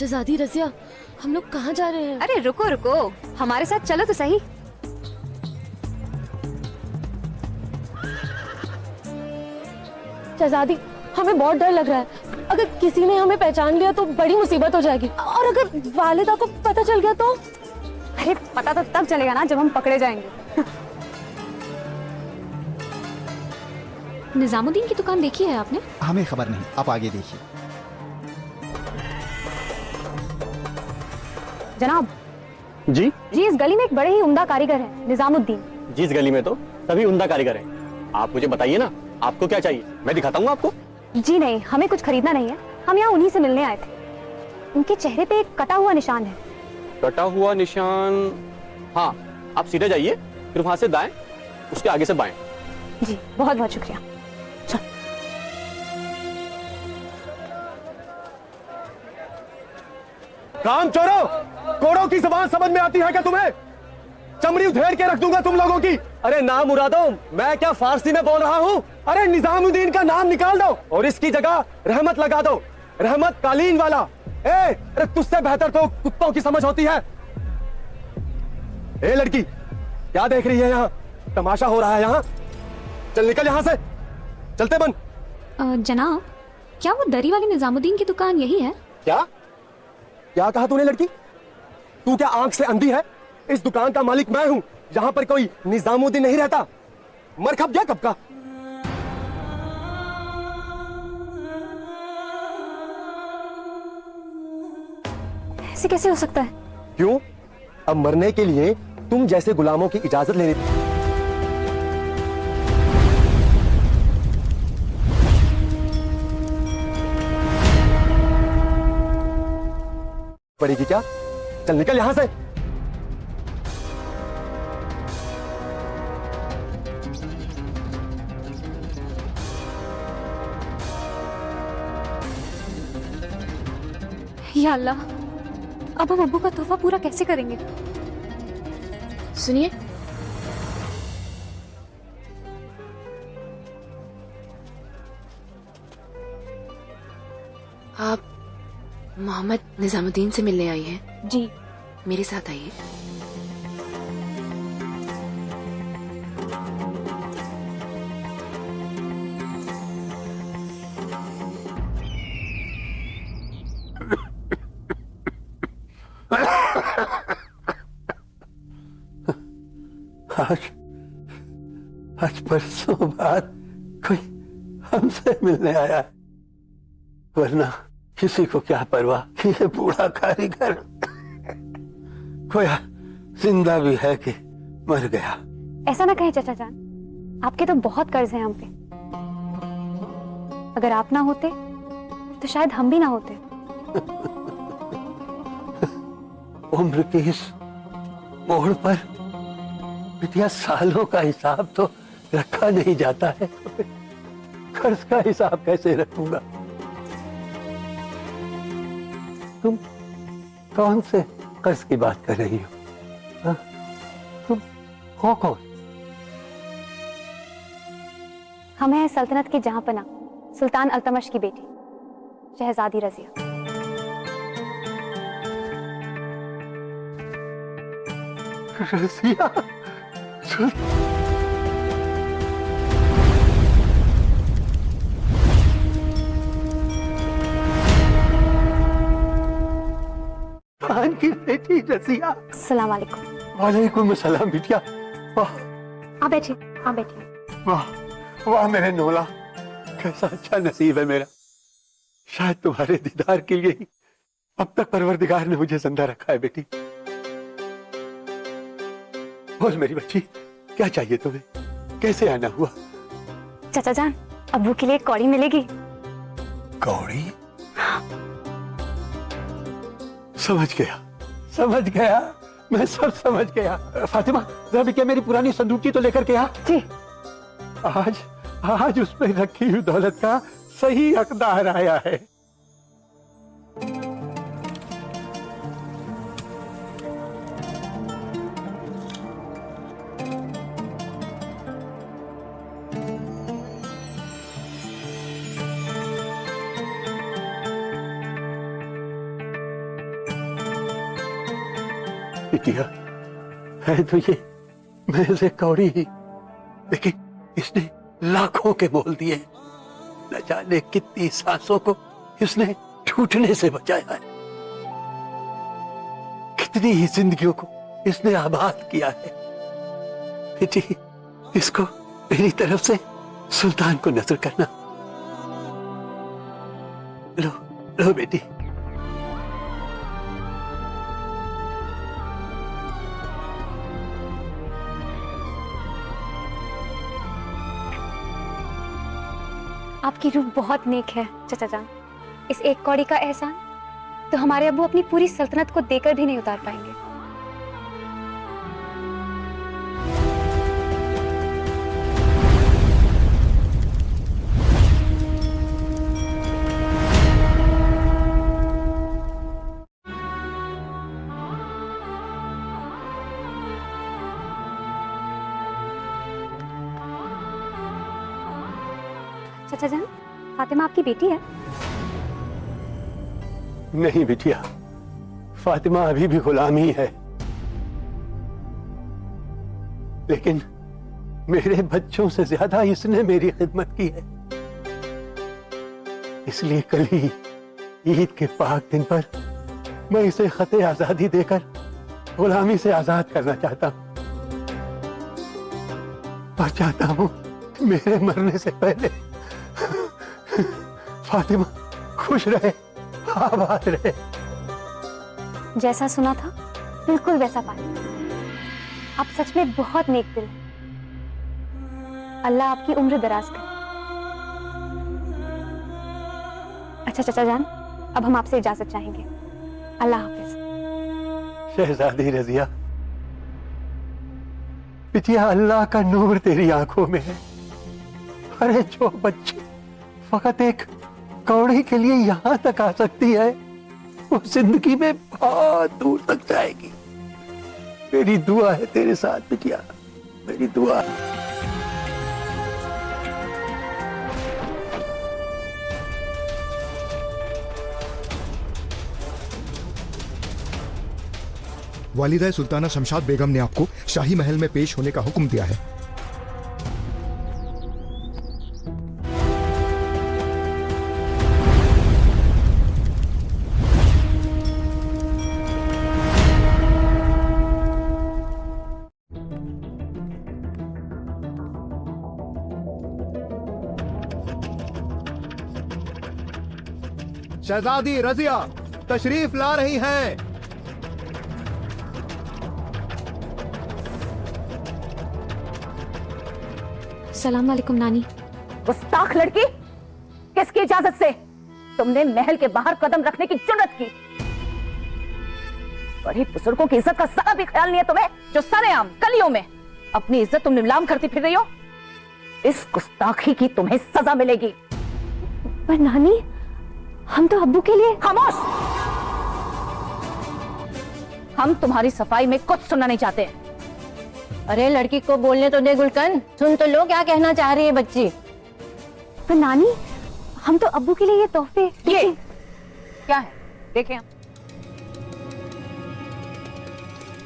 शहजादी रजिया, हम लोग कहाँ जा रहे हैं? अरे रुको रुको, हमारे साथ चलो तो सही। शहजादी, हमें बहुत डर लग रहा है। अगर किसी ने हमें पहचान लिया तो बड़ी मुसीबत हो जाएगी, और अगर वालिदा को पता चल गया तो? अरे पता तो तब चलेगा ना जब हम पकड़े जाएंगे। निजामुद्दीन की दुकान देखी है आपने? हमें खबर नहीं, आप आगे देखिए। जनाब जी जी, इस गली में एक बड़े ही उम्दा कारीगर है, निजामुद्दीन। जी, इस गली में तो सभी उम्दा कारीगर हैं। आप मुझे बताइए ना, आपको क्या चाहिए, मैं दिखाता हूँ आपको। जी नहीं, हमें कुछ खरीदना नहीं है, हम यहाँ उन्हीं से मिलने आए थे। उनके चेहरे पे एक कटा हुआ निशान है। कटा हुआ निशान? हाँ, आप सीधे जाइए, फिर वहां से दाएं, उसके आगे से बाएं। जी बहुत बहुत शुक्रिया। काम चोरों, कोड़ों की जबान समझ में आती है क्या तुम्हें? चमड़ी उधेड़ के रख दूंगा तुम लोगों की। अरे नाम मुरादो, मैं क्या फारसी में बोल रहा हूँ? अरे निजामुद्दीन का नाम निकाल दो और इसकी जगह रहमत लगा दो। रहमत कालीन वाला। अरे तुझसे बेहतर तो कुत्तों की समझ होती है। ए लड़की, क्या देख रही है यहाँ? तमाशा हो रहा है यहाँ। चल निकल यहाँ से, चलते बन। जनाब, क्या वो दरी वाली निजामुद्दीन की दुकान यही है? क्या क्या कहा तूने लड़की? तू क्या आंख से अंधी है? इस दुकान का मालिक मैं हूं, यहाँ पर कोई निजामुद्दीन नहीं रहता। मर खप गया कब का। ऐसे कैसे हो सकता है? क्यों? अब मरने के लिए तुम जैसे गुलामों की इजाजत लेनी पड़ेगी क्या? चल निकल यहां से। या अल्लाह, अब हम अब्बू का तोहफा पूरा कैसे करेंगे? सुनिए, आप मोहम्मद निजामुद्दीन से मिलने आई हैं? जी। मेरे साथ आइए। आज परसों बाद कोई हमसे मिलने आया है, वरना किसी को क्या परवाह कि ये बूढ़ा कारीगर खोया जिंदा भी है कि मर गया। ऐसा ना कहें चाचा जान, आपके तो बहुत कर्ज है हम पे। अगर आप ना होते तो शायद हम भी ना होते। उम्र के इस मोड़ पर बिटिया सालों का हिसाब तो रखा नहीं जाता है, कर्ज का हिसाब कैसे रखूंगा? तुम कौन से कर्ज की बात कर रही हो? हा? तुम हो कौन? हम हैं सल्तनत की जहांपना सुल्तान अल्तमश की बेटी शहजादी रजिया। रजिया? खान की बेटी रजिया। अस्सलाम वालेकुम। वालेकुम अस्सलाम बिटिया। वाह, आप बैठिए, आप बैठिए। वाह, वाह मेरे नोला, कैसा अच्छा नसीब है मेरा। शायद तुम्हारे दीदार के लिए ही अब तक परवरदिगार ने मुझे जिंदा रखा है। बेटी बोल मेरी बच्ची, क्या चाहिए तुम्हें? कैसे आना हुआ? चाचा जान, अब्बू के लिए एक कौड़ी मिलेगी। कौड़ी? समझ गया, समझ गया, मैं सब समझ गया। फातिमा, जरा बिटिया मेरी पुरानी संदूकची तो लेकर के आ। जी। आज उसमें रखी हुई दौलत का सही हकदार आया है। बिटिया, है तो ये मैं से कौड़ी ही, लेकिन इसने लाखों के बोल दिए। न जाने कितनी सांसों को इसने टूटने से बचाया है, कितनी ही जिंदगियों को इसने आबाद किया है। बेटी, इसको मेरी तरफ से सुल्तान को नजर करना। लो लो बेटी। आपकी रूह बहुत नेक है चाचा जान। इस एक कौड़ी का एहसान तो हमारे अब्बू अपनी पूरी सल्तनत को देकर भी नहीं उतार पाएंगे। चाचा जान, फातिमा आपकी बेटी है? नहीं बिटिया, फातिमा अभी भी गुलाम ही है, लेकिन मेरे बच्चों से ज्यादा इसने मेरी खिदमत की है। इसलिए कल ही ईद के पाक दिन पर मैं इसे खते आजादी देकर गुलामी से आजाद करना चाहता हूं, और चाहता हूं मेरे मरने से पहले फातिमा खुश रहे, आबाद रहे। जैसा सुना था बिल्कुल वैसा पाया। आप सच में बहुत नेक दिल हैं। अल्लाह आपकी उम्र दराज करे। अच्छा चाचा जान, अब हम आपसे इजाजत चाहेंगे। अल्लाह हाफिज। शहजादी रजिया, बिटिया, अल्लाह का नूर तेरी आंखों में है। अरे जो बच्चे फकत एक कौड़ी के लिए यहां तक आ सकती है, वो जिंदगी में बहुत दूर तक जाएगी। मेरी दुआ है तेरे साथ बिटिया, मेरी दुआ। वालिदा सुल्ताना शमशाद बेगम ने आपको शाही महल में पेश होने का हुक्म दिया है। शहजादी रजिया तशरीफ ला रही हैं। सलाम वालेकुम नानी। गुस्ताख लड़की, किसकी इजाजत से तुमने महल के बाहर कदम रखने की जुर्रत की? बड़े बुजुर्गों की इज्जत का जरा भी ख्याल नहीं है तुम्हें, जो सरेआम गलियों में अपनी इज्जत तुम नीलाम करती फिर रही हो। इस गुस्ताखी की तुम्हें सजा मिलेगी। पर नानी, हम तो अब्बू के लिए। खामोश! हम तुम्हारी सफाई में कुछ सुनना नहीं चाहते। अरे लड़की को बोलने तो दे गुलकन, सुन तो लो क्या कहना चाह रही है बच्ची। पर नानी, हम तो अब्बू के लिए ये तोहफे। ये क्या है देखें हम।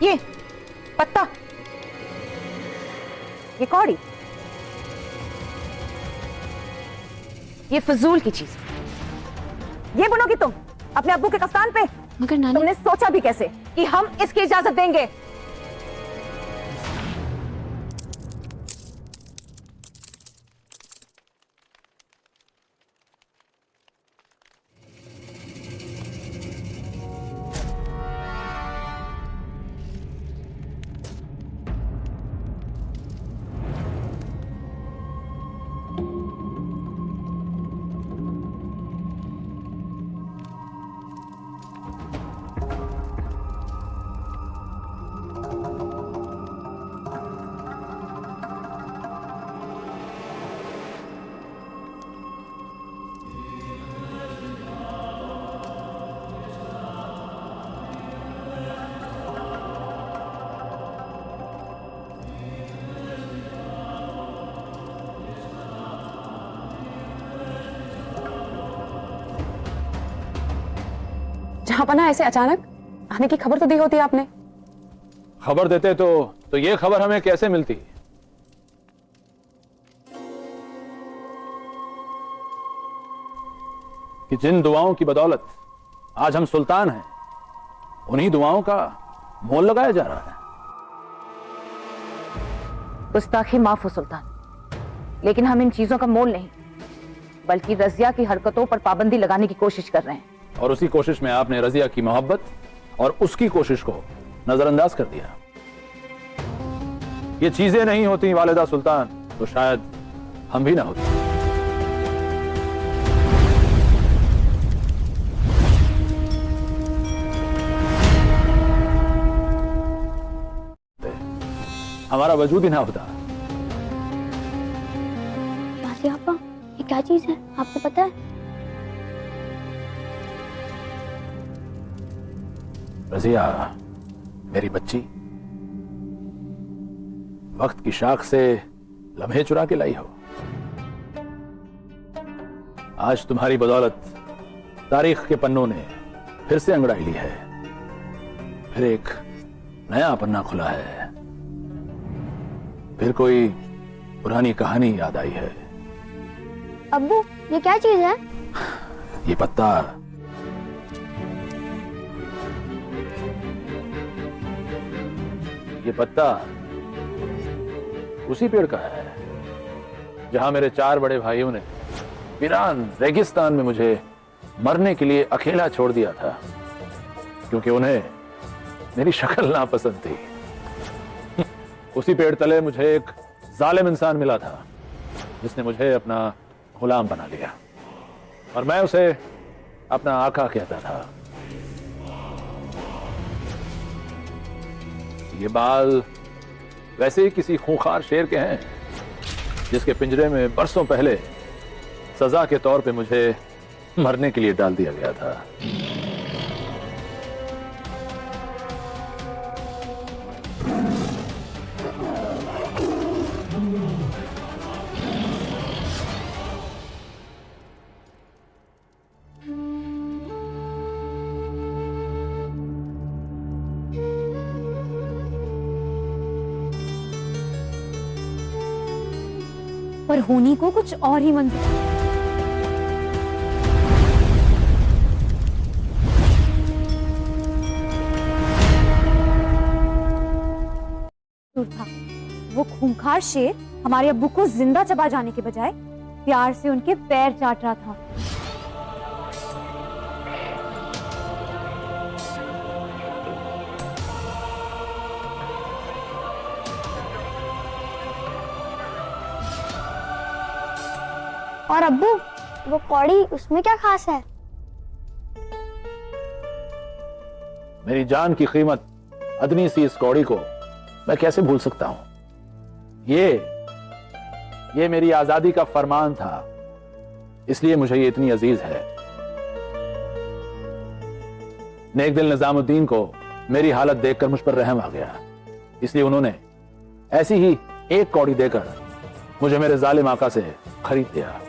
ये पत्ता, ये कौड़ी, ये फजूल की चीज। ये बुनोगी तुम अपने अब्बू के कफ्तान पे? मगर नानी, तुमने सोचा भी कैसे कि हम इसकी इजाजत देंगे? जहां पना ऐसे अचानक आने की खबर तो दी होती आपने। खबर देते तो ये खबर हमें कैसे मिलती? कि जिन दुआओं की बदौलत आज हम सुल्तान हैं, उन्हीं दुआओं का मोल लगाया जा रहा है। गुस्ताखी माफ हो सुल्तान, लेकिन हम इन चीजों का मोल नहीं, बल्कि रजिया की हरकतों पर पाबंदी लगाने की कोशिश कर रहे हैं। और उसी कोशिश में आपने रजिया की मोहब्बत और उसकी कोशिश को नजरअंदाज कर दिया। ये चीजें नहीं होती वालिदा सुल्तान, तो शायद हम भी ना होते। हमारा वजूद ही ना होता। आपा, ये क्या चीज है आपको पता है? रजिया, मेरी बच्ची, वक्त की शाख से लम्हे चुरा के लाई हो। आज तुम्हारी बदौलत तारीख के पन्नों ने फिर से अंगड़ाई ली है, फिर एक नया पन्ना खुला है, फिर कोई पुरानी कहानी याद आई है। अब्बू, ये क्या चीज है? ये पत्ता उसी पेड़ का है जहां मेरे 4 बड़े भाइयों ने वीरान रेगिस्तान में मुझे मरने के लिए अकेला छोड़ दिया था, क्योंकि उन्हें मेरी शक्ल नापसंद थी। उसी पेड़ तले मुझे एक जालिम इंसान मिला था जिसने मुझे अपना गुलाम बना लिया, और मैं उसे अपना आका कहता था। ये बाल वैसे ही किसी खूंखार शेर के हैं जिसके पिंजरे में बरसों पहले सजा के तौर पे मुझे मरने के लिए डाल दिया गया था। पर होनी को कुछ और ही मंजूर। था वो खूंखार शेर हमारे अब्बू को जिंदा चबा जाने के बजाय प्यार से उनके पैर चाट रहा था। और अब्बू, वो कौड़ी, उसमें क्या खास है? मेरी जान की कीमत अदनी सी इस कौड़ी को मैं कैसे भूल सकता हूं? ये मेरी आजादी का फरमान था, इसलिए मुझे ये इतनी अजीज है। नेक दिल निजामुद्दीन को मेरी हालत देखकर मुझ पर रहम आ गया, इसलिए उन्होंने ऐसी ही एक कौड़ी देकर मुझे मेरे जालिम आका से खरीद लिया।